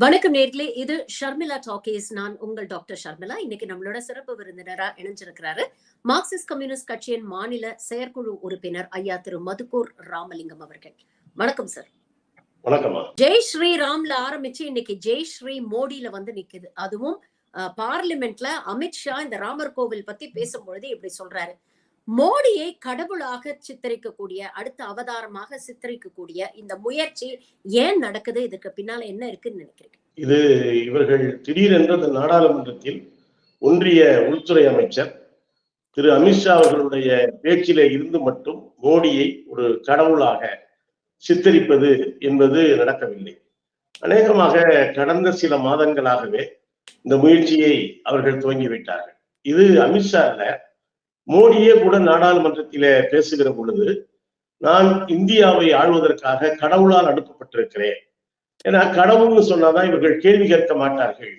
வணக்கம் நேர்களே, இது ஷர்மிளா டாக்கீஸ். நான் உங்கள் டாக்டர் ஷர்மிளா. இன்னைக்கு நம்மளோட சிறப்பு விருந்தினரா இணைஞ்சிருக்கிறாரு மார்க்சிஸ்ட் கம்யூனிஸ்ட் கட்சியின் மாநில செயற்குழு உறுப்பினர் ஐயா திரு மதுக்கூர் ராமலிங்கம் அவர்கள். வணக்கம் சார். வணக்கம். ஜெய் ஸ்ரீராம்ல ஆரம்பிச்சு இன்னைக்கு ஜெய் ஸ்ரீ மோடியில வந்து நிக்குது. அதுவும் பார்லிமெண்ட்ல அமித்ஷா இந்த ராமர் கோவில் பத்தி பேசும்பொழுது இப்படி சொல்றாரு, மோடியை கடவுளாக சித்தரிக்கக்கூடிய, அடுத்த அவதாரமாக சித்தரிக்கக்கூடிய இந்த முயற்சி ஏன் நடக்குது? இதுக்கு பின்னால என்ன இருக்குன்னு நினைக்கிறீங்க? இது இவர்கள் திடீரென்று அந்த நாடாளுமன்றத்தில் ஒன்றிய உள்துறை அமைச்சர் திரு அமித்ஷா அவர்களுடைய பேச்சிலே இருந்து மட்டும் மோடியை ஒரு கடவுளாக சித்தரிப்பது என்பது நடக்கவில்லை. அநேகமாக கடந்த சில மாதங்களாகவே இந்த முயற்சியை அவர்கள் துவங்கிவிட்டார்கள். இது அமித்ஷா இல்ல, மோடியே கூட நாடாளுமன்றத்திலே பேசுகிற பொழுது, நான் இந்தியாவை ஆள்வதற்காக கடவுளால் அனுப்பப்பட்டிருக்கிறேன். ஏன்னா கடவுள்னு சொன்னாதான் இவர்கள் கேள்வி கேட்க மாட்டார்கள்.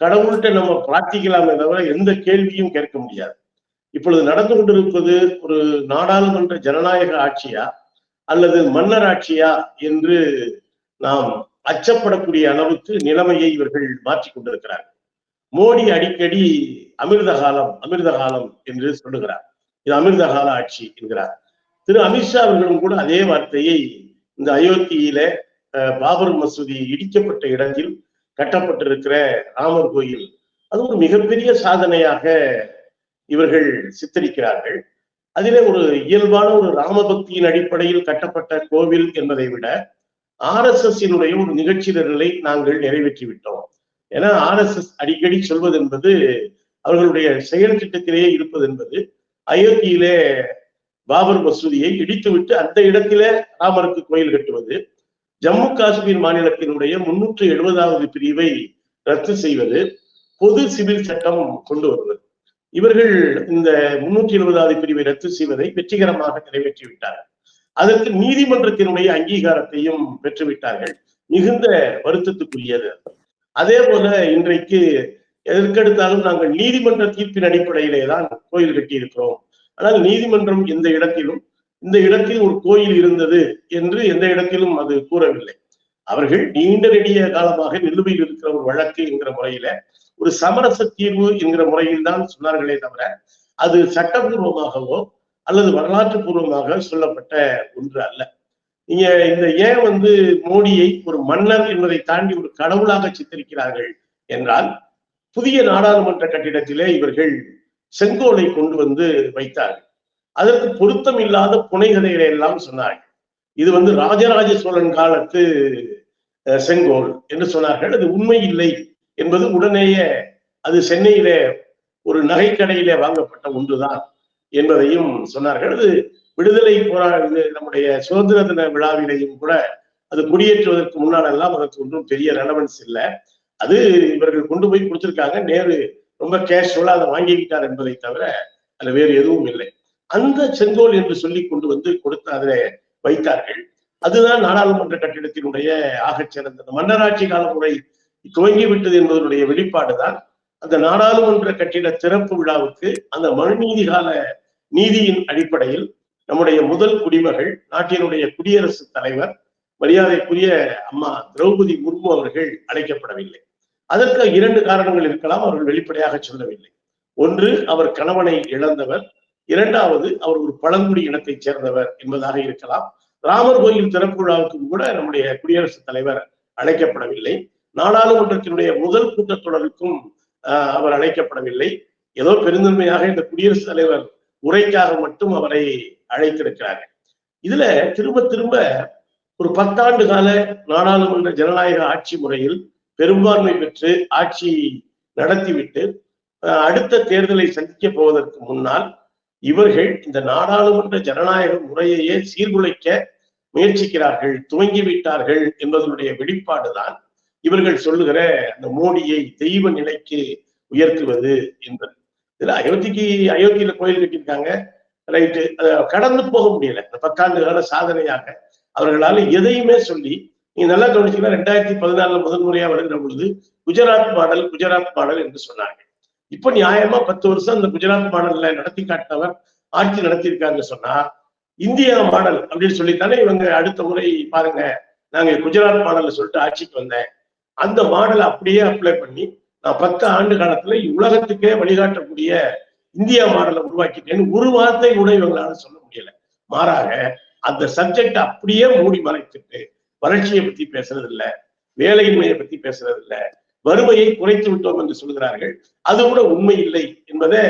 கடவுள்கிட்ட நம்ம பிரார்த்திக்கலாமே தவிர எந்த கேள்வியும் கேட்க முடியாது. இப்பொழுது நடந்து கொண்டிருப்பது ஒரு நாடாளுமன்ற ஜனநாயக ஆட்சியா அல்லது மன்னர் ஆட்சியா என்று நாம் அச்சப்படக்கூடிய அளவுக்கு நிலைமையை இவர்கள் மாற்றிக் கொண்டிருக்கிறார்கள். மோடி அடிக்கடி அமிர்த காலம் என்று சொல்லுகிறார். இது அமிர்த கால ஆட்சி என்கிறார். திரு அமித்ஷா அவர்களும் கூட அதே வார்த்தையை இந்த அயோத்தியில பாபர் மசூதி இடிக்கப்பட்ட இடத்தில் கட்டப்பட்டிருக்கிற ராமர் கோயில், அது ஒரு மிகப்பெரிய சாதனையாக இவர்கள் சித்தரிக்கிறார்கள். அதிலே ஒரு இயல்பான ஒரு ராமபக்தியின் அடிப்படையில் கட்டப்பட்ட கோவில் என்பதை விட RSS ஒரு நிகழ்ச்சி நிரலை நாங்கள் நிறைவேற்றி விட்டோம். ஏன்னா RSS அடிக்கடி சொல்வது என்பது, அவர்களுடைய செயல் திட்டத்திலேயே இருப்பது என்பது, அயோத்தியிலே பாபர் மசூதியை இடித்துவிட்டு அந்த இடத்திலே ராமருக்கு கோயில் கட்டுவது, ஜம்மு காஷ்மீர் மாநிலத்தினுடைய 370வது பிரிவை ரத்து செய்வது, பொது சிவில் சட்டம் கொண்டு வருவது. இவர்கள் இந்த 370வது பிரிவை ரத்து செய்வதை வெற்றிகரமாக நிறைவேற்றிவிட்டார்கள். அதற்கு நீதிமன்றத்தினுடைய அங்கீகாரத்தையும் பெற்றுவிட்டார்கள். மிகுந்த வருத்தத்துக்குரியது. அதே போல இன்றைக்கு எதற்கெடுத்தாலும் நாங்கள் நீதிமன்ற தீர்ப்பின் அடிப்படையிலே தான் கோயில் கட்டி இருக்கிறோம், ஆனால் நீதிமன்றம் எந்த இடத்திலும் இந்த இடத்தில் ஒரு கோயில் இருந்தது என்று எந்த இடத்திலும் அது கூறவில்லை. அவர்கள் நீண்ட நெடிய காலமாக நிலுவையில் இருக்கிற ஒரு வழக்கு என்கிற முறையில ஒரு சமரச தீர்வு என்கிற முறையில் தான் சொன்னார்களே தவிர அது சட்டபூர்வமாகவோ அல்லது வரலாற்று பூர்வமாக சொல்லப்பட்ட ஒன்று அல்ல. நீங்க இந்த ஏன் மோடியை ஒரு மன்னர் என்பதை தாண்டி ஒரு கடவுளாக சித்தரிக்கிறார்கள் என்றால், புதிய நாடாளுமன்ற கட்டிடத்திலே இவர்கள் செங்கோலை கொண்டு வைத்தார்கள். அதற்கு பொருத்தம் இல்லாத புனைகதைகளை எல்லாம் சொன்னார்கள். இது ராஜராஜ சோழன் காலத்து செங்கோல் என்று சொன்னார்கள். அது உண்மை இல்லை என்பது உடனேயே அது சென்னையிலே ஒரு நகைக்கடையிலே வாங்கப்பட்ட ஒன்றுதான் என்பதையும் சொன்னார்கள். அது விடுதலை போராடு நம்முடைய சுதந்திர தின விழாவிலையும் கூட அது குடியேற்றுவதற்கு முன்னாலெல்லாம் அதற்கு ஒன்றும் பெரிய ரெலவன்ஸ் இல்லை. அது இவர்கள் கொண்டு போய் கொடுத்திருக்காங்க, நேரு ரொம்ப கேஷுவலா அதை வாங்கிக்கிட்டார் என்பதை தவிர அதுல வேறு எதுவும் இல்லை. அந்த செங்கோல் என்று சொல்லி கொண்டு கொடுத்து அதில் வைத்தார்கள். அதுதான் நாடாளுமன்ற கட்டிடத்தினுடைய ஆகச் சிறந்தது. மன்னராட்சி கால முறை துவங்கிவிட்டது என்பதனுடைய வெளிப்பாடுதான் அந்த நாடாளுமன்ற கட்டிட திறப்பு விழாவுக்கு அந்த மனுநீதி கால நீதியின் அடிப்படையில் நம்முடைய முதல் குடிமகள், நாட்டினுடைய குடியரசுத் தலைவர் மரியாதைக்குரிய அம்மா திரௌபதி முர்மு அவர்கள் அழைக்கப்படவில்லை. அதற்கு 2 காரணங்கள் இருக்கலாம், அவர்கள் வெளிப்படையாக சொல்லவில்லை. ஒன்று, அவர் கணவனை இழந்தவர். 2வது, அவர் ஒரு பழங்குடி இனத்தைச் சேர்ந்தவர் என்பதாக இருக்கலாம். ராமர் கோயில் திறப்பு விழாவுக்கும் கூட நம்முடைய குடியரசுத் தலைவர் அழைக்கப்படவில்லை. நாடாளுமன்றத்தினுடைய முதல் கூட்டத்தொடருக்கும் அவர் அழைக்கப்படவில்லை. ஏதோ பெருந்தன்மையாக இந்த குடியரசுத் தலைவர் உரைக்காக மட்டும் அவரை அழைத்திருக்கிறார்கள். இதுல திரும்ப திரும்ப ஒரு 10 ஆண்டு கால நாடாளுமன்ற ஜனநாயக ஆட்சி முறையில் பெரும்பான்மை பெற்று ஆட்சி நடத்திவிட்டு அடுத்த தேர்தலை சந்திக்க போவதற்கு முன்னால் இவர்கள் இந்த நாடாளுமன்ற ஜனநாயக முறையையே சீர்குலைக்க முயற்சிக்கிறார்கள், துவங்கிவிட்டார்கள் என்பதனுடைய வெளிப்பாடுதான் இவர்கள் சொல்லுகிற அந்த மோடியை தெய்வ நிலைக்கு உயர்த்துவது என்பது. இதுல அயோத்தியில கோயில் கட்டியிருக்காங்க, ரைட்டு, கடந்து போக முடியல. இந்த 10 ஆண்டு கால சாதனையாக அவர்களால் எதையுமே சொல்லி, நீங்க நல்லா கவனிச்சீங்கன்னா 2014 முதல் முறையா வருகிற பொழுது குஜராத் மாடல் என்று சொன்னாங்க. இப்ப நியாயமா 10 வருஷம் இந்த குஜராத் மாடல்ல நடத்தி காட்டினவர் ஆட்சி நடத்தியிருக்காருன்னு சொன்னா, இந்தியா மாடல் அப்படின்னு சொல்லித்தானே இவங்க அடுத்த முறை பாருங்க நாங்க குஜராத் மாடல்ல சொல்லிட்டு ஆட்சிக்கு வந்தேன் அந்த மாடலை அப்படியே அப்ளை பண்ணி நான் 10 ஆண்டு காலத்துல உலகத்துக்கே வழிகாட்டக்கூடிய இந்தியா மாடலை உருவாக்கிட்டேன்னு ஒரு வார்த்தை கூட இவங்களால சொல்ல முடியல. மாறாக அந்த சப்ஜெக்ட் அப்படியே மூடி மறைத்துட்டு வளர்ச்சியை பத்தி பேசுறது இல்ல, வேலையின்மையை பத்தி பேசுறது இல்ல, வறுமையை குறைத்து விட்டோம் என்று சொல்கிறார்கள். அது கூட உண்மை இல்லை என்பதை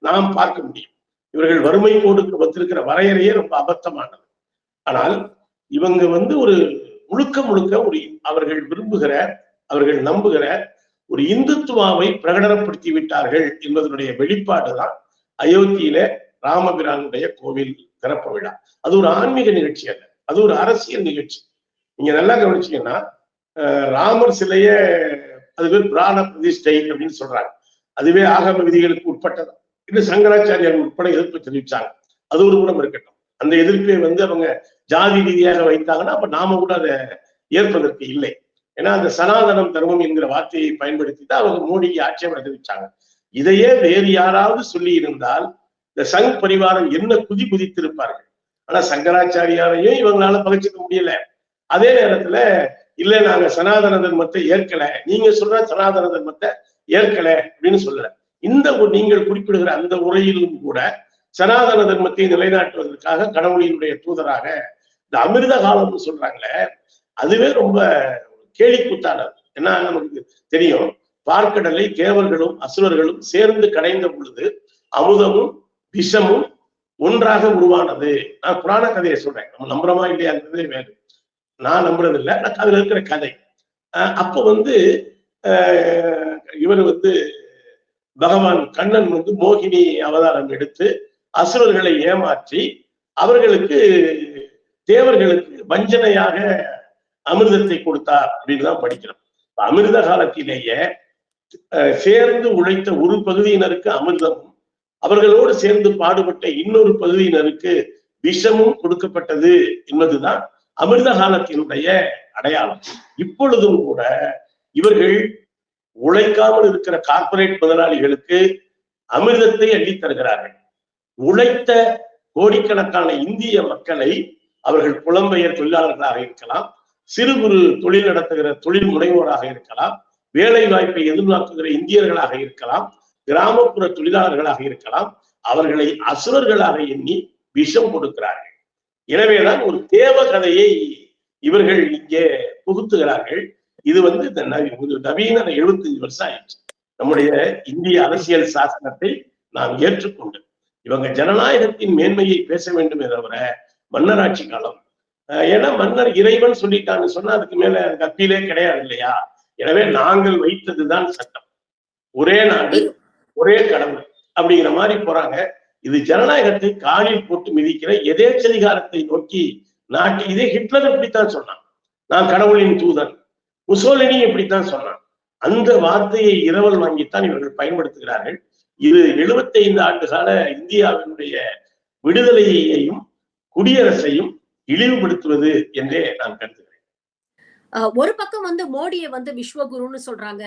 நாம் பார்க்க முடியும். இவர்கள் வறுமை கோடுக்கு வந்திருக்கிற வரையறையே ரொம்ப அபத்தமானது. ஆனால் இவங்க ஒரு முழுக்க ஒரு அவர்கள் விரும்புகிற, அவர்கள் நம்புகிற ஒரு இந்துத்துவாவை பிரகடனப்படுத்தி விட்டார்கள் என்பதனுடைய வெளிப்பாடுதான் அயோத்தியில ராமபிரானுடைய கோவில் திறப்பு விழா. அது ஒரு ஆன்மீக நிகழ்ச்சி அல்ல, அது ஒரு அரசியல் நிகழ்ச்சி. நீங்க நல்லா கவனிச்சீங்கன்னா ராமர் சிலைய அது பேர் பிராண பிரதிஷ்டை அப்படின்னு சொல்றாங்க. அதுவே ஆகம விதிகளுக்கு உட்பட்டது. இது சங்கராச்சாரியார் உட்பட எதிர்ப்பு தெரிவிச்சாங்க. அது ஒரு புறம் இருக்கட்டும். அந்த எதிர்ப்பை அவங்க ஜாதி ரீதியாக வைத்தாங்கன்னா அப்ப நாம கூட அதை ஏற்பதற்கு இல்லை. ஏன்னா அந்த சனாதனம் தர்மம் என்கிற வார்த்தையை பயன்படுத்தி தான் அவங்க மோடிக்கு ஆட்சேபனை தெரிவிச்சாங்க. இதையே வேறு யாராவது சொல்லி இருந்தால் இந்த சங் பரிவாரம் என்ன குதித்திருப்பார்கள். ஆனா சங்கராச்சாரியாரையும் இவங்களால பகிச்சுக்க முடியல. அதே நேரத்துல இல்ல நாங்க சனாதன தர்மத்தை ஏற்கல, நீங்க சொல்ற சனாதன தர்மத்தை ஏற்கல அப்படின்னு சொல்லல. இந்த நீங்கள் குறிப்பிடுகிற அந்த உரையிலும் கூட சனாதன தர்மத்தை நிலைநாட்டுவதற்காக கடவுளினுடைய தூதராக இந்த அமிர்த காலம்னு சொல்றாங்களே, அதுவே ரொம்ப கேலிக்கூத்தானது. ஏன்னா நமக்கு தெரியும், பார்க்கடலை தேவர்களும் அசுரர்களும் சேர்ந்து கடைந்த பொழுது அமுதமும் விஷமும் ஒன்றாக உருவானது. நான் புராண கதையை சொல்றேன், நம்ம நம்புறோமா இல்லையாங்கிறதே வேறு. நான் நம்புறது இல்லை, அதுல இருக்கிற கதை. அப்ப இவர் பகவான் கண்ணன் மோகினி அவதாரம் எடுத்து அசுரர்களை ஏமாற்றி அவர்களுக்கு தேவர்களுக்கு வஞ்சனையாக அமிர்தத்தை கொடுத்தார் அப்படின்னு தான் படிக்கிறோம். அமிர்த காலத்திலேயே சேர்ந்து உழைத்த ஒரு பகுதியினருக்கு அமிர்தமும் அவர்களோடு சேர்ந்து பாடுபட்ட இன்னொரு பகுதியினருக்கு விஷமும் கொடுக்கப்பட்டது என்பதுதான் அமிர்த காலத்தினுடைய அடையாளம். இப்பொழுதும் கூட இவர்கள் உழைக்காமல் இருக்கிற கார்ப்பரேட் முதலாளிகளுக்கு அமிர்தத்தை அள்ளித் தருகிறார்கள். உழைத்த கோடிக்கணக்கான இந்திய மக்களை, அவர்கள் புலம்பெயர் தொழிலாளர்களாக இருக்கலாம், சிறு குறு தொழில் நடத்துகிற தொழில் முனைவோராக இருக்கலாம், வேலை வாய்ப்பை எதிர்பார்க்குகிற இந்தியர்களாக இருக்கலாம், கிராமப்புற தொழிலாளர்களாக இருக்கலாம், அவர்களை அசுரர்களாக எண்ணி விஷம் கொடுக்கிறார்கள். எனவேதான் ஒரு தேவ கதையை இவர்கள் இங்கே புகுத்துகிறார்கள். இது இந்த நவீன 75 வருஷம் ஆயிடுச்சு. நம்முடைய இந்திய அரசியல் சாசனத்தை நாம் ஏற்றுக்கொண்டு இவங்க ஜனநாயகத்தின் மேன்மையை பேச வேண்டுமே தவிர மன்னராட்சி காலம், ஏன்னா மன்னர் இறைவன் சொல்லிட்டான்னு சொன்னா அதுக்கு மேல அதுக்கு அப்பீலே கிடையாது இல்லையா? எனவே நாங்கள் வைத்ததுதான் சட்டம், ஒரே நாடு ஒரே கடவுள் அப்படிங்கிற மாதிரி போறாங்க. இது ஜனநாயகத்தை காலில் போட்டு மிதிக்கிற எதேச்சதிகாரத்தை நோக்கி நாட்டு. இதே ஹிட்லர் இப்படித்தான் சொன்னான், நான் கடவுளின் தூதன். முசோலினி இப்படித்தான் சொன்னான். அந்த வார்த்தையை இரவல் வாங்கித்தான் இவர்கள் பயன்படுத்துகிறார்கள். இது 75 ஆண்டு கால இந்தியாவினுடைய விடுதலையையும் குடியரசையும் இழிவுபடுத்துவது என்றே நான் கருதுகிறேன். ஒரு பக்கம் மோடியை விஸ்வகுருன்னு சொல்றாங்க,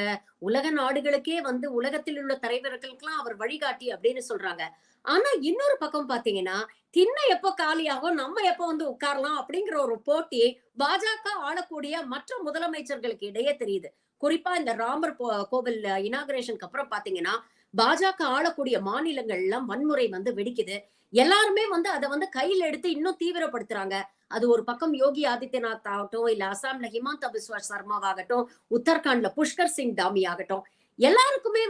உலக நாடுகளுக்கே உலகத்தில் உள்ள தலைவர்களுக்கெல்லாம் அவர் வழிகாட்டி அப்படின்னு சொல்றாங்க. ஆனா இன்னொரு பக்கம் பாத்தீங்கன்னா, திண்ணை எப்போ காலியாகும், நம்ம எப்போ உட்காரலாம் அப்படிங்கிற ஒரு போட்டி பாஜக ஆளக்கூடிய மற்ற முதலமைச்சர்களுக்கு இடையே தெரியுது. குறிப்பா இந்த ராமர் கோவில் இனாகரேஷனுக்கு அப்புறம் பாத்தீங்கன்னா பாஜக ஆளக்கூடிய மாநிலங்கள் எல்லாம் வன்முறை வெடிக்குது. எல்லாருமே அதை கையில எடுத்து இன்னும் தீவிரப்படுத்துறாங்க. அது ஒரு பக்கம் யோகி ஆதித்யநாத் ஆகட்டும், இல்ல அசாம்ல ஹிமந்த பிஸ்வா சர்மாவாகட்டும், உத்தரகாண்ட்ல புஷ்கர் சிங் தாமி ஆகட்டும், எல்லாருக்குமே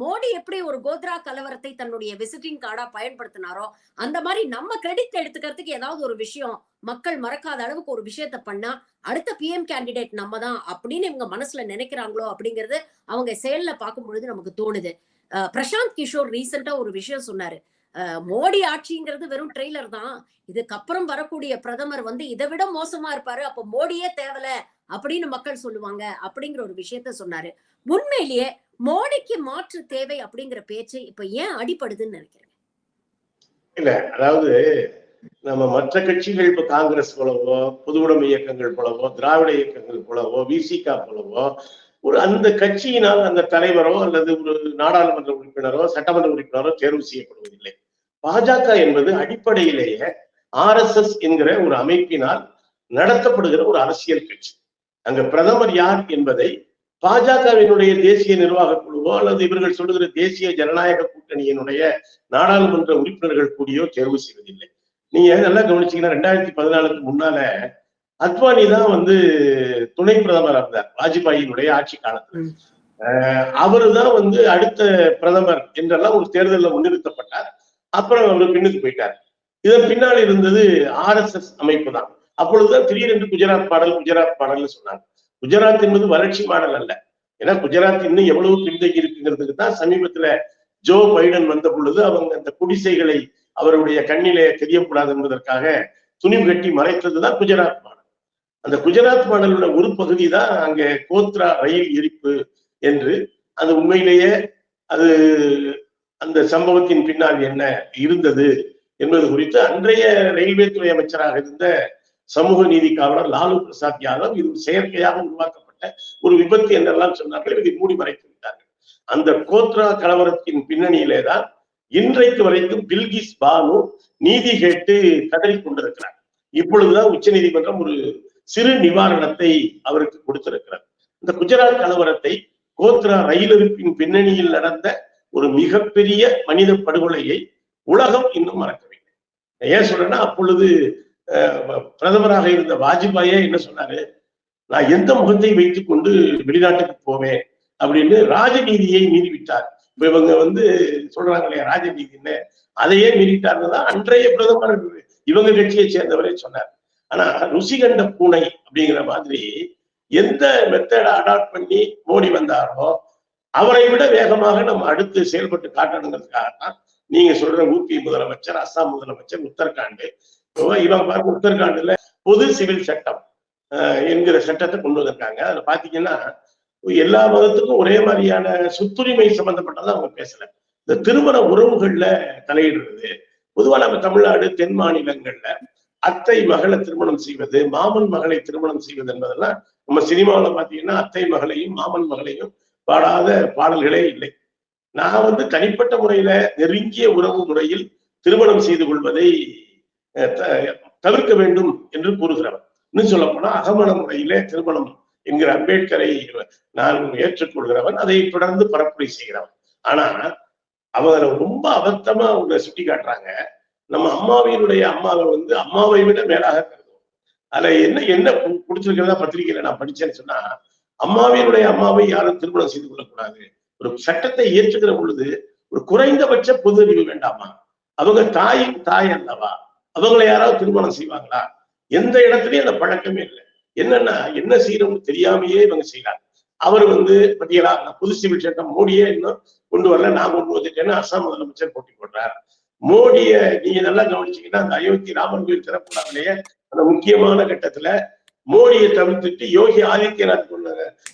மோடி எப்படி ஒரு கோத்ரா கலவரத்தை தன்னுடைய விசிட்டிங் கார்டா பயன்படுத்தினாரோ அந்த மாதிரி நம்ம கிரெடிட் எடுத்துக்கிறதுக்கு ஏதாவது ஒரு விஷயம் மக்கள் மறக்காத அளவுக்கு ஒரு விஷயத்த பண்ணா அடுத்த பிஎம் கேண்டிடேட் நம்ம தான் அப்படின்னு இவங்க மனசுல நினைக்கிறாங்களோ அப்படிங்கிறது அவங்க செயல்ல பார்க்கும் பொழுது நமக்கு தோணுது. பிரசாந்த் கிஷோர் ரீசெண்டா ஒரு விஷயம் சொன்னாரு, மோடி ஆட்சிங்கிறது வெறும் ட்ரெய்லர் தான், இதுக்கப்புறம் வரக்கூடிய பிரதமர் இதை விட மோசமா இருப்பாரு, அப்ப மோடியே தேவல அப்படின்னு மக்கள் சொல்லுவாங்க அப்படிங்கிற ஒரு விஷயத்த சொன்னாரு. உண்மையிலேயே மோடிக்கு மாற்று தேவை அப்படிங்கிற பேச்சு இப்ப ஏன் அடிபடுதுன்னு நினைக்கிறேன்? இல்ல, அதாவது நம்ம மற்ற கட்சிகள் இப்ப காங்கிரஸ் போலவோ, பொதுவுடைமை இயக்கங்கள் போலவோ, திராவிட இயக்கங்கள் போலவோ, விசிகா போலவோ ஒரு அந்த கட்சியினால் அந்த தலைவரோ அல்லது ஒரு நாடாளுமன்ற உறுப்பினரோ சட்டமன்ற உறுப்பினரோ தேர்வு செய்யப்படுவதில்லை. பாஜக என்பது அடிப்படையிலேயே RSS என்கிற ஒரு அமைப்பினால் நடத்தப்படுகிற ஒரு அரசியல் கட்சி. அங்க பிரதமர் யார் என்பதை பாஜகவினுடைய தேசிய நிர்வாக குழுவோ அல்லது இவர்கள் சொல்லுகிற தேசிய ஜனநாயக கூட்டணியினுடைய நாடாளுமன்ற உறுப்பினர்கள் கூடியோ தேர்வு செய்வதில்லை. நீங்க நல்லா கவனிச்சீங்கன்னா 2014க்கு முன்னால அத்வானி தான் வந்து துணை பிரதமர் இருந்தார் வாஜ்பாயினுடைய ஆட்சி காலத்துல. அவரு தான் வந்து அடுத்த பிரதமர் என்றெல்லாம் ஒரு தேர்தலில் முன்னிறுத்தப்பட்டார். அப்புறம் அவர் பின்னுக்கு போயிட்டார். இதன் பின்னால் இருந்தது RSS அமைப்பு தான். அப்பொழுதுதான் திடீரென்று குஜராத் மாடல்னு சொன்னாங்க. குஜராத் என்பது வறட்சி மாடல் அல்ல. ஏன்னா குஜராத் இன்னும் எவ்வளவு பின்தங்கி இருக்குங்கிறதுக்கு தான் சமீபத்துல ஜோ பைடன் வந்த பொழுது அவங்க அந்த குடிசைகளை அவருடைய கண்ணிலே தெரியக்கூடாது என்பதற்காக துணிவு கட்டி மறைத்ததுதான் குஜராத் மாடல். அந்த குஜராத் மாடலோட ஒரு பகுதி தான் அங்கே கோத்ரா ரயில் எரிப்பு என்று. அது உண்மையிலேயே அது அந்த சம்பவத்தின் பின்னால் என்ன இருந்தது என்பது குறித்து அன்றைய ரயில்வே துறை அமைச்சராக இருந்த சமூக நீதி காவலர் லாலு பிரசாத் யாதவ் இது செயற்கையாக உருவாக்கப்பட்ட ஒரு விபத்து என்றெல்லாம் சொன்னார்கள். இதை மூடி மறைத்து விட்டார்கள். அந்த கோத்ரா கலவரத்தின் பின்னணியிலே தான் இன்றைக்கு வரைக்கும் பில்கிஸ் பானு நீதி கேட்டு கதறி கொண்டிருக்கிறார். இப்பொழுதுதான் உச்ச நீதிமன்றம் ஒரு சிறு நிவாரணத்தை அவருக்கு கொடுத்திருக்கிறார். இந்த குஜராத் கலவரத்தை கோத்ரா ரயிலெரிப்பின் பின்னணியில் நடந்த ஒரு மிகப்பெரிய மனித படுகொலையை உலகம் இன்னும் மறக்கவில்லை. ஏன் சொல்றேன்னா, அப்பொழுது பிரதமராக இருந்த வாஜ்பாயே என்ன சொன்னாரு, நான் எந்த முகத்தை வைத்துக் கொண்டு வெளிநாட்டுக்கு போவேன் அப்படின்னு ராஜநீதியை மீறிவிட்டார். இப்ப இவங்க வந்து சொல்றாங்க இல்லையா ராஜநீதின்னு, அதையே மீறிட்டாருன்னு தான் அன்றைய பிரதமர் இவங்க கட்சியை சேர்ந்தவரே சொன்னார். ஆனா ருசி கண்ட பூனை அப்படிங்கிற மாதிரி எந்த மெத்தடை அடாப்ட் பண்ணி மோடி வந்தாரோ அவரை விட வேகமாக நம்ம அடுத்து செயல்பட்டு காட்டணுங்கிறதுக்காகத்தான் நீங்க சொல்ற ஊபி முதலமைச்சர், அஸ்ஸாம் முதலமைச்சர், உத்தரகாண்ட் இவங்க பாருங்க, உத்தரகாண்ட்ல பொது சிவில் சட்டம் என்கிற சட்டத்தை கொண்டு வந்திருக்காங்க. அதுல பாத்தீங்கன்னா எல்லா மதத்துக்கும் ஒரே மாதிரியான சொத்துரிமை சம்பந்தப்பட்டதான் அவங்க பேசல. இந்த திருமண உறவுகள்ல தலையிடுறது, பொதுவா நம்ம தமிழ்நாடு தென் மாநிலங்கள்ல அத்தை மகளை திருமணம் செய்வது, மாமன் மகளை திருமணம் செய்வது என்பதெல்லாம் நம்ம சினிமாவில் பாத்தீங்கன்னா அத்தை மகளையும் மாமன் மகளையும் பாடாத பாடல்களே இல்லை. நான் வந்து தனிப்பட்ட முறையில நெருங்கிய உறவு முறையில் திருமணம் செய்து கொள்வதை தவிர்க்க வேண்டும் என்று கூறுகிறவன். இன்னும் சொல்ல போனா அகமண முறையிலே திருமணம் என்கிற அம்பேத்கரை நான் ஏற்றுக்கொள்கிறவன், அதை தொடர்ந்து பரப்புரை செய்கிறவன். ஆனா அவங்க ரொம்ப அபத்தமா அவங்க சுட்டி காட்டுறாங்க. நம்ம அம்மாவினுடைய அம்மாவை வந்து அம்மாவை விட மேலாக கருதுவோம். அதுல என்ன பிடிச்சிருக்கிறதா பத்திரிகையில நான் படிச்சேன்னு சொன்னா, அம்மாவினுடைய அம்மாவை யாரும் திருமணம் செய்து கொள்ளக்கூடாது. ஒரு சட்டத்தை ஏற்றுக்கிற பொழுது ஒரு குறைந்தபட்ச பொது அறிவு வேண்டாமா? அவங்க தாயின் தாய் அல்லவா? அவங்களை யாராவது திருமணம் செய்வாங்களா? எந்த இடத்துலயும் அந்த பழக்கமே இல்லை. என்னன்னா என்ன செய்யணும்னு தெரியாமையே இவங்க செய்யறாங்க. அவர் வந்து பத்தியலா புது சிவில் சட்டம் மோடியே இன்னும் கொண்டு வரல, நான் கொண்டு வந்துட்டேன்னு அஸ்ஸாம் முதலமைச்சர் போட்டி போடுறார். மோடிய நீங்க நல்லா கவனிச்சீங்கன்னா அந்த அயோத்தி ராமர் கோயில் திறப்புனாலேயே அந்த முக்கியமான கட்டத்துல மோடியை தவிர்த்துட்டு யோகி ஆதித்யநாத்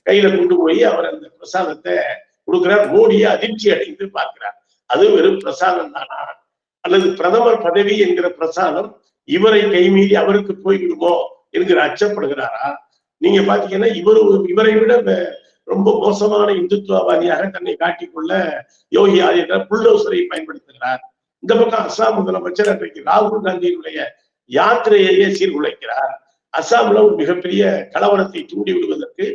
கையில கொண்டு போய் அவர் அந்த பிரசாதத்தை கொடுக்கிறார். மோடியை அதிர்ச்சி அடைந்து பார்க்கிறார். அது வெறும் பிரசாதம் தானா, அல்லது பிரதமர் பதவி என்கிற பிரசாதம் இவரை கைமீறி அவருக்கு போய்விடுமோ என்கிற அச்சப்படுகிறாரா? நீங்க பாத்தீங்கன்னா இவரை விட ரொம்ப மோசமான இந்துத்துவவாதியாக தன்னை காட்டிக்கொள்ள யோகி ஆதித்யநாத் புல்டோசரை பயன்படுத்துகிறார். இந்த பக்கம் அஸ்ஸாம் முதலமைச்சர் அன்றைக்கு ராகுல் காந்தியினுடைய யாத்திரையே சீர்குலைக்கிறார். அஸ்ஸாம்ல ஒரு மிகப்பெரிய கலவரத்தை தூண்டி விடுவதற்கு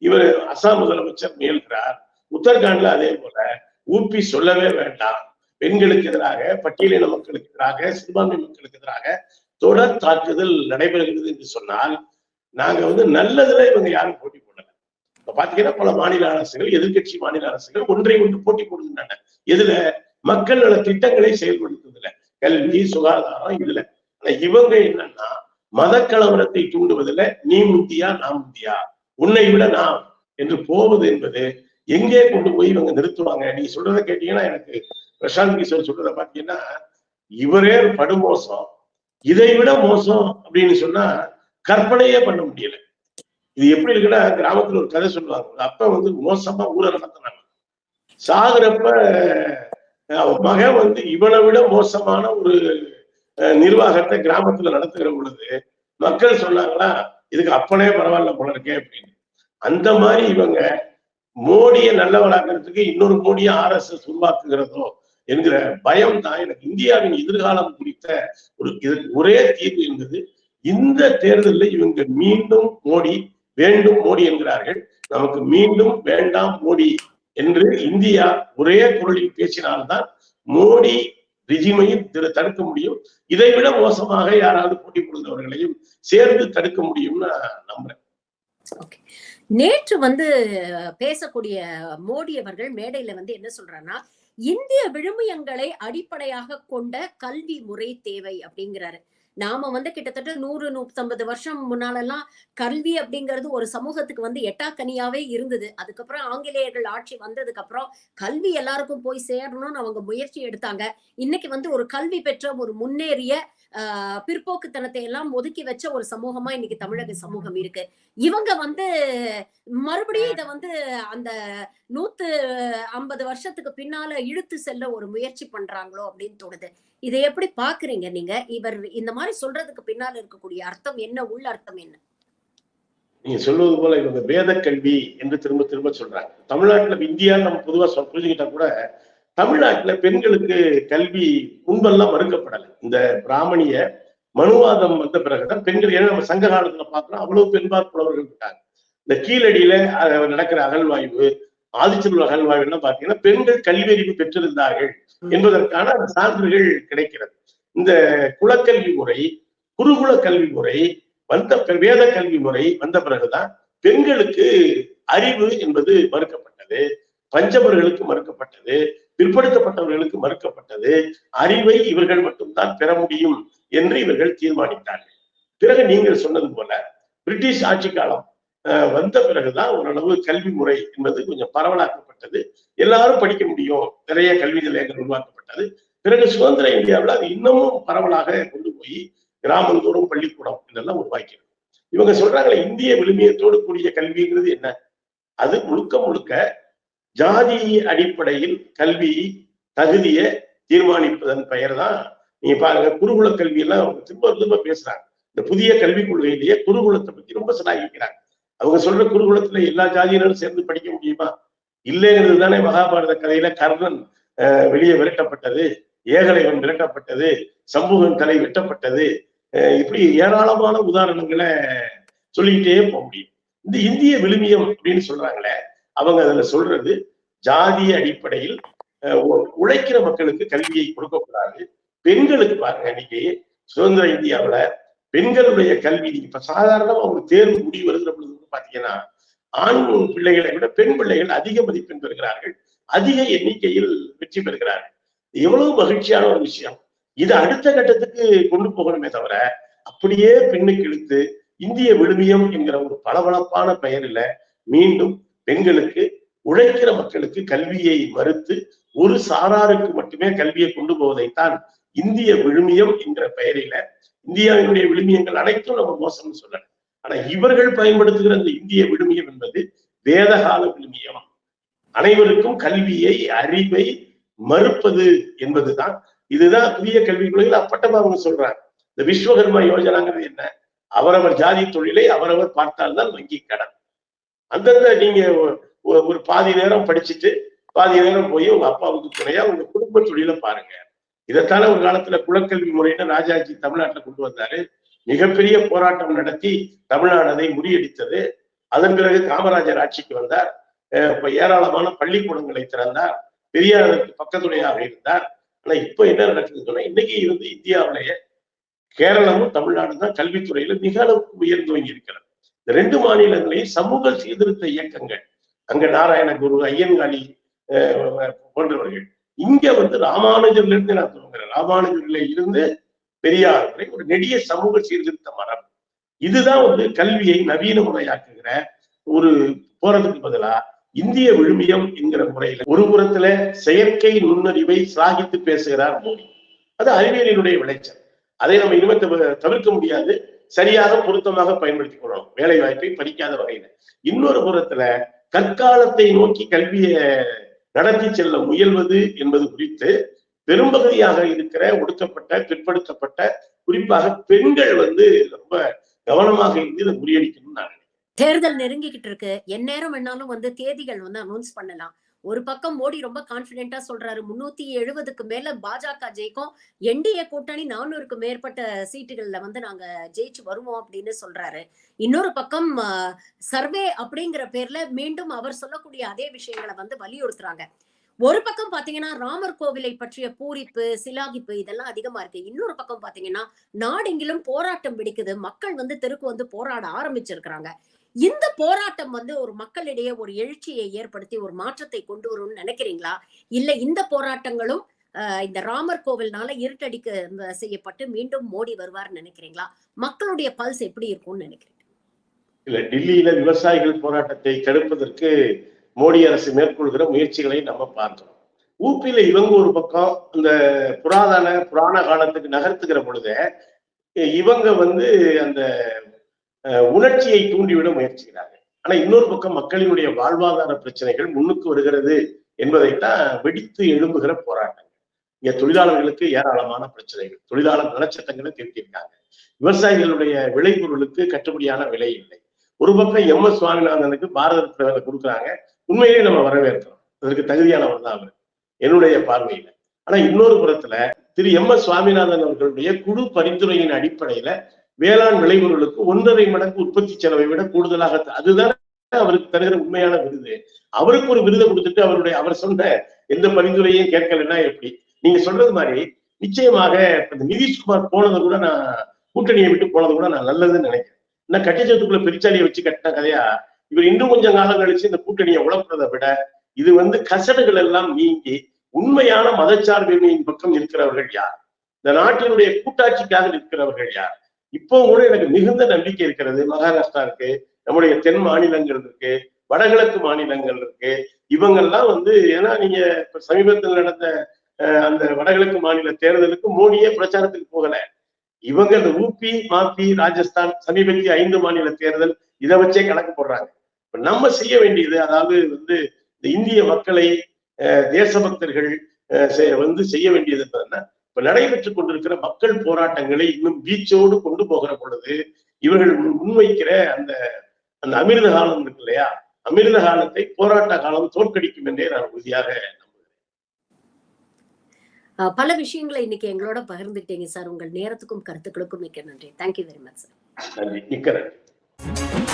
இவர் அஸ்ஸாம் முதலமைச்சர் முயல்கிறார். உத்தரகாண்ட்ல அதே போல, ஊபி சொல்லவே வேண்டாம், பெண்களுக்கு எதிராக, பட்டியலின மக்களுக்கு எதிராக, சிறுபான்மை மக்களுக்கு எதிராக தொடர் தாக்குதல் நடைபெறுகிறது என்று சொன்னால் நாங்க வந்து நல்லதுல இவங்க யாரும் போட்டி போடல. இப்ப பாத்தீங்கன்னா பல மாநில அரசுகள், எதிர்கட்சி மாநில அரசுகள் ஒன்றை ஒன்று போட்டி போடுகின்றன. எதுல? மக்கள் நல திட்டங்களை செயல்படுத்துவதில்ல, கல்வி, சுகாதாரம் இதுல. ஆனா இவங்க என்னன்னா மத கலவரத்தை தூண்டுவதில்லை. நீ முந்தியா நான் முந்தியா, உன்னை விட நான் என்று போவது என்பது எங்கே கொண்டு போய் இவங்க நிறுத்துவாங்க? நீ சொல்றதை கேட்டீங்கன்னா எனக்கு பிரசாந்த் கிஷோர் சொல்றதை பாத்தீங்கன்னா இவரே படுமோசம், இதை விட மோசம் அப்படின்னு சொன்னா கற்பனையே பண்ண முடியல. இது எப்படி இருக்குன்னா, கிராமத்துல ஒரு கதை சொல்லுவாங்க. அப்ப வந்து மோசமா ஊரை நடத்தினாங்க. சாகுறப்ப மகன் வந்து இவனை விட மோசமான ஒரு நிர்வாகத்தை கிராமத்துல நடத்துகிற பொழுது மக்கள் சொன்னாங்களா, இதுக்கு அப்பனே பரவாயில்ல போல இருக்கே அப்படின்னு. அந்த மாதிரி இவங்க மோடியை நல்லவராக்கிறதுக்கு இன்னொரு மோடியை RSS உருவாக்குகிறதோ என்கிற பயம் தான் எனக்கு. இந்தியாவின் எதிர்காலம் குறித்த இதற்கு ஒரே தீர்வு என்பது இந்த தேர்தலில் இவங்க மீண்டும் மோடி வேண்டும் மோடி என்கிறார்கள். நமக்கு மீண்டும் வேண்டாம் மோடி என்று இந்தியா ஒரே குரலில் பேசினால்தான் மோடி ரிஜிமையும் தடுக்க முடியும். இதைவிட மோசமாக யாராவது போட்டி கொடுத்தவர்களையும் சேர்ந்து தடுக்க முடியும்னு நான் நம்புறேன். நேற்று பேசக்கூடிய மோடி அவர்கள் மேடையில என்ன சொல்றாருன்னா, இந்திய விழுமியங்களை அடிப்படையாக கொண்ட கல்வி முறை தேவை அப்படிங்கிறாரு. நாம கிட்டத்தட்ட 100-150 வருஷம் முன்னாலெல்லாம் கல்வி அப்படிங்கிறது ஒரு சமூகத்துக்கு எட்டாக்கனியாவே இருந்தது. அதுக்கப்புறம் ஆங்கிலேயர்கள் ஆட்சி வந்ததுக்கு அப்புறம் கல்வி எல்லாருக்கும் போய் சேரணும்னு அவங்க முயற்சி எடுத்தாங்க. இன்னைக்கு ஒரு கல்வி பெற்ற ஒரு முன்னேறிய பிற்போக்குத்தனத்தை எல்லாம் ஒதுக்கி வச்ச ஒரு சமூகமா இன்னைக்கு தமிழக சமூகம் இருக்கு. இவங்க மறுபடியும் இத அந்த 150 வருஷத்துக்கு பின்னால இழுத்து செல்ல ஒரு முயற்சி பண்றாங்களோ அப்படின்னு தோணுது. இதை எப்படி பாக்குறீங்க நீங்க? இவர் இந்த மாதிரி சொல்றதுக்கு பின்னால இருக்கக்கூடிய அர்த்தம் என்ன, உள்ள அர்த்தம் என்ன? நீங்க சொல்லுவது போல இவங்க வேத கல்வி என்று திரும்ப திரும்ப சொல்றாங்க. தமிழ்நாட்டுல இந்தியா நம்ம பொதுவா புரிஞ்சுக்கிட்டா கூட தமிழ்நாட்டுல பெண்களுக்கு கல்வி முன்பெல்லாம் மறுக்கப்படலை. இந்த பிராமணிய மனுவாதம் வந்த பிறகுதான் பெண்கள், ஏன்னா நம்ம சங்க காலத்துல பாக்குறோம் அவ்வளவு பெண்பார் புலவர்கள் இருக்காங்க. இந்த கீழடியில நடக்கிற அகழ்வாய்வு, ஆதிச்சநல்லூர் அகழ்வாய்வு எல்லாம் பாத்தீங்கன்னா பெண்கள் கல்வியறிவு பெற்றிருந்தார்கள் என்பதற்கான சான்றுகள் கிடைக்கிறது. இந்த குலக்கல்வி முறை, குருகுல கல்வி முறை வேத கல்வி முறை வந்த பிறகுதான் பெண்களுக்கு அறிவு என்பது மறுக்கப்பட்டது, பஞ்சமர்களுக்கு மறுக்கப்பட்டது, பிற்படுத்தப்பட்டவர்களுக்கு மறுக்கப்பட்டது. அறிவை இவர்கள் மட்டும்தான் பெற முடியும் என்று இவர்கள் தீர்மானித்தார்கள். பிறகு நீங்கள் சொன்னது போல பிரிட்டிஷ் ஆட்சி காலம் வந்த பிறகுதான் ஓரளவு கல்வி முறை என்பது கொஞ்சம் பரவலாக்கப்பட்டது. எல்லாரும் படிக்க முடியும், நிறைய கல்வி நிலையங்கள் உருவாக்கப்பட்டது. பிறகு சுதந்திர இந்தியாவில் அது இன்னமும் பரவலாக கொண்டு போய் கிராமந்தோறும் பள்ளிக்கூடம் இதெல்லாம் உருவாக்கிறது. இவங்க சொல்றாங்களே இந்திய விழுமியத்தோடு கூடிய கல்விங்கிறது என்ன? அது முழுக்க முழுக்க ஜாதி அடிப்படையில் கல்வி தகுதியை தீர்மானிப்பதன் பெயர் தான். நீங்க பாருங்க, குருகுல கல்வி எல்லாம் அவங்க திரும்ப திரும்ப பேசுறாங்க. இந்த புதிய கல்விக் கொள்கையிலேயே குருகுலத்தை பத்தி ரொம்ப சிலாகிக்கிறாங்க. அவங்க சொல்ற குருகுலத்துல எல்லா ஜாதியினரும் சேர்ந்து படிக்க முடியுமா? இல்லைங்கிறது தானே மகாபாரத கதையில கர்ணன் வெளியே விரட்டப்பட்டது, ஏகலைவன் விரட்டப்பட்டது, சமூகன் தலை வெட்டப்பட்டது, இப்படி ஏராளமான உதாரணங்களை சொல்லிக்கிட்டே போக முடியும். இந்த இந்திய விழுமியம் அப்படின்னு சொல்றாங்களே, அவங்க அதுல சொல்றது ஜாதிய அடிப்படையில் உழைக்கிற மக்களுக்கு கல்வியை கொடுக்கக்கூடாது. பெண்களுக்கு பாருங்க, இன்னைக்கு சுதந்திர இந்தியாவுல பெண்களுடைய கல்வி இப்ப சாதாரணமா ஒரு தேர்வு முடிவு வருகிற பொழுது பாத்தீங்கன்னா ஆண் பிள்ளைகளை விட பெண் பிள்ளைகள் அதிக மதிப்பெண் பெறுகிறார்கள், அதிக எண்ணிக்கையில் வெற்றி பெறுகிறார்கள். எவ்வளவு மகிழ்ச்சியான ஒரு விஷயம். இது அடுத்த கட்டத்துக்கு கொண்டு போகணுமே தவிர அப்படியே பெண்ணுக்கு இழுத்து இந்திய விழுமியம் என்கிற ஒரு பளபளப்பான பெயரில மீண்டும் பெண்களுக்கு, உழைக்கிற மக்களுக்கு கல்வியை மறுத்து ஒரு சாராருக்கு மட்டுமே கல்வியை கொண்டு போவதைத்தான் இந்திய விழுமியம் என்கிற பெயரில, இந்தியாவினுடைய விழுமியங்கள் அனைத்தும் நம்ம மோசம்னு சொல்லல, ஆனா இவர்கள் பயன்படுத்துகிற இந்த இந்திய விழுமியம் என்பது வேதகால விழுமியம். அனைவருக்கும் கல்வியை, அறிவை மறுப்பது என்பதுதான். இதுதான் புதிய கல்விக் கொள்கையில் அப்பட்டமா அவங்க சொல்றாங்க. இந்த விஸ்வகர்மா யோஜனாங்கிறது என்ன? அவரவர் ஜாதி தொழிலை அவரவர் பார்த்தால்தான் வங்கி கடன். அந்தந்த நீங்க ஒரு பாதி நேரம் படிச்சுட்டு பாதி நேரம் போய் உங்க அப்பாவுக்கு துணையா உங்க குடும்ப தொழிலை பாருங்க. இதைத்தானே ஒரு காலத்துல குலக்கல்வி முறைன்னு ராஜாஜி தமிழ்நாட்டில் கொண்டு வந்தாரு. மிகப்பெரிய போராட்டம் நடத்தி தமிழ்நாடு அதை முறியடித்தது. அதன் பிறகு காமராஜர் ஆட்சிக்கு வந்தார். ஏராளமான பள்ளிக்கூடங்களை திறந்தார். பெரியாருக்கு பக்கத்துணையாக இருந்தார். ஆனா இப்ப என்ன நடக்குதுன்னு சொன்னா, இன்னைக்கு இந்தியாவிலேயே கேரளமும் தமிழ்நாடும் தான் கல்வித்துறையில மிக அளவுக்கு உயர்ந்து இருக்கிறது. இந்த 2 மாநிலங்களையும் சமூக சீர்திருத்த இயக்கங்கள், அங்க நாராயணகுரு, ஐயன்காளி போன்றவர்கள், இங்க ராமானுஜர்ல இருந்து நான் சொல்லுகிறேன், ராமானுஜர்ல இருந்து பெரியார் வரை ஒரு நெடிய சமூக சீர்திருத்த மரம். இதுதான் கல்வியை நவீன முறையாக்குகிற ஒரு போறதுக்கு பதிலா இந்திய விழுமியம் என்கிற முறையில ஒரு புறத்துல செயற்கை நுண்ணறிவை சாகித்து பேசுகிறார் மோடி. அது அறிவியலினுடைய விளைச்சல். அதை நம்ம இனிமே தவிர்க்க முடியாது. சரியாக பொருத்தமாக பயன்படுத்திக் கொள்ளணும், வேலை வாய்ப்பை பறிக்காத வகையில. இன்னொரு புறத்துல கற்காலத்தை நோக்கி கல்வியை நடத்தி செல்ல முயல்வது என்பது குறித்து பெரும்பகுதியாக இருக்கிற ஒடுக்கப்பட்ட, பிற்படுத்தப்பட்ட, குறிப்பாக பெண்கள் ரொம்ப கவனமாக இருந்து இதை முறியடிக்கணும்னு நான் நினைக்கிறேன். தேர்தல் நெருங்கிக்கிட்டு இருக்கு. எந்நேரம் வேணாலும் தேதிகள் அனௌன்ஸ் பண்ணலாம். ஒரு பக்கம் மோடி ரொம்ப கான்பிடென்டா சொல்றாரு 370க்கு மேல பாஜக ஜெயிக்கும், என்டிஏ கூட்டணி 400க்கு மேற்பட்ட சீட்டுகள்ல வந்து நாங்க ஜெயிச்சு வருவோம் அப்படின்னு சொல்றாரு. இன்னொரு பக்கம் சர்வே அப்படிங்கிற பேர்ல மீண்டும் அவர் சொல்லக்கூடிய அதே விஷயங்களை வந்து வலியுறுத்துறாங்க. ஒரு பக்கம் பாத்தீங்கன்னா ராமர் கோவிலை பற்றிய பூரிப்பு, சிலாகிப்பு இதெல்லாம் அதிகமா இருக்கு. இன்னொரு பக்கம் பாத்தீங்கன்னா நாடெங்கிலும் போராட்டம் வெடிக்குது. மக்கள் வந்து தெருக்கு வந்து போராட ஆரம்பிச்சிருக்கிறாங்க. இந்த போராட்டம் வந்து ஒரு மக்களிடையே ஒரு எழுச்சியை ஏற்படுத்தி ஒரு மாற்றத்தை கொண்டு வரும்னு நினைக்கிறீங்களா? இல்ல இந்த போராட்டங்களும் இந்த ராமர் கோவில்னால இருட்டடிக்க செய்யப்பட்டு மீண்டும் மோடி வருவார்னு நினைக்கிறீங்களா? மக்களுடைய பல்ஸ் எப்படி இருக்கும்னு நினைக்கிறீங்க? இல்ல, டெல்லியில விவசாயிகள் போராட்டத்தை தடுப்பதற்கு மோடி அரசு மேற்கொள்கிற முயற்சிகளை நம்ம பார்க்கிறோம். ஊபியில இவங்க ஒரு பக்கம் இந்த புராண காலத்துக்கு நகர்த்துகிற பொழுது இவங்க வந்து அந்த உணர்ச்சியை தூண்டிவிட முயற்சிக்கிறாங்க. ஆனா இன்னொரு பக்கம் மக்களினுடைய வாழ்வாதார பிரச்சனைகள் முன்னுக்கு வருகிறது என்பதைத்தான் வெடித்து எழும்புகிற போராட்டங்கள். இங்க தொழிலாளர்களுக்கு ஏராளமான பிரச்சனைகள், தொழிலாளர் நலச்சட்டங்களை திருத்தியிருக்காங்க. விவசாயிகளுடைய விளைபொருளுக்கு கட்டுப்படியான விலை இல்லை. ஒரு பக்கம் MS சுவாமிநாதனுக்கு பாரத ரத்னா வேலை கொடுக்குறாங்க. உண்மையிலேயே நம்ம வரவேற்கிறோம், அதற்கு தகுதியானவர் தான் அவர் என்னுடைய பார்வையில. ஆனா இன்னொரு புறத்துல திரு MS சுவாமிநாதன் அவர்களுடைய குழு பரிந்துரையின் அடிப்படையில வேளாண் விளைபொருளுக்கு 1.5 மடங்கு உற்பத்தி செலவை விட கூடுதலாக, அதுதான் அவருக்கு தருகிற உண்மையான விருது. அவருக்கு ஒரு விருதை கொடுத்துட்டு அவர் சொன்ன எந்த பரிந்துரையும் கேட்கலன்னா எப்படி? நீங்க சொல்றது மாதிரி நிச்சயமாக நிதிஷ்குமார் போனதை கூட நான், கூட்டணியை விட்டு போனது கூட நான் நல்லதுன்னு நினைக்கிறேன். நான் கட்டிச்சத்துக்குள்ள பெருச்சாலியை வச்சு கட்டின கதையா இவர் இன்னும் கொஞ்சம் காலம் கழிச்சு இந்த கூட்டணியை உழப்புறதை விட இது வந்து கசடுகள் எல்லாம் நீங்கி உண்மையான மதச்சார்பின்மையின் பக்கம் இருக்கிறவர்கள் யார், இந்த நாட்டினுடைய கூட்டாட்சிக்காக நிற்கிறவர்கள் யார்? இப்போ கூட எனக்கு மிகுந்த நம்பிக்கை இருக்கிறது. மகாராஷ்டிரா இருக்கு, நம்முடைய தென் மாநிலங்கள் இருக்கு, வடகிழக்கு மாநிலங்கள் இருக்கு. இவங்கெல்லாம் வந்து, ஏன்னா நீங்க இப்ப சமீபத்தில் நடந்த அந்த வடகிழக்கு மாநில தேர்தலுக்கு மோடியே பிரச்சாரத்துக்கு போகல. இவங்க இந்த ஊபி, மாப்பி, ராஜஸ்தான், சமீபத்திய 5 மாநில தேர்தல் இதை வச்சே கணக்கு போடுறாங்க. இப்ப நம்ம செய்ய வேண்டியது, அதாவது வந்து இந்த இந்திய மக்களை தேசபக்தர்கள் வந்து செய்ய வேண்டியது என்னன்னா, இப்ப நடைபெற்றுக் கொண்டிருக்கிற மக்கள் போராட்டங்களை இன்னும் வீச்சோடு கொண்டு போகிற பொழுது இவர்கள் முன்வைக்கிற அந்த அந்த அமிர்த காலம் இருக்கு இல்லையா, அமிர்த காலத்தை போராட்ட காலம் தோற்கடிக்கும் என்றே நான் உறுதியாக நம்புகிறேன். பல விஷயங்களை இன்னைக்கு எங்களோட பகிர்ந்துட்டீங்க சார். உங்கள் நேரத்துக்கும் கருத்துக்களுக்கும் மிக்க நன்றி. Thank you very much sir. நன்றி, மிக்க நன்றி.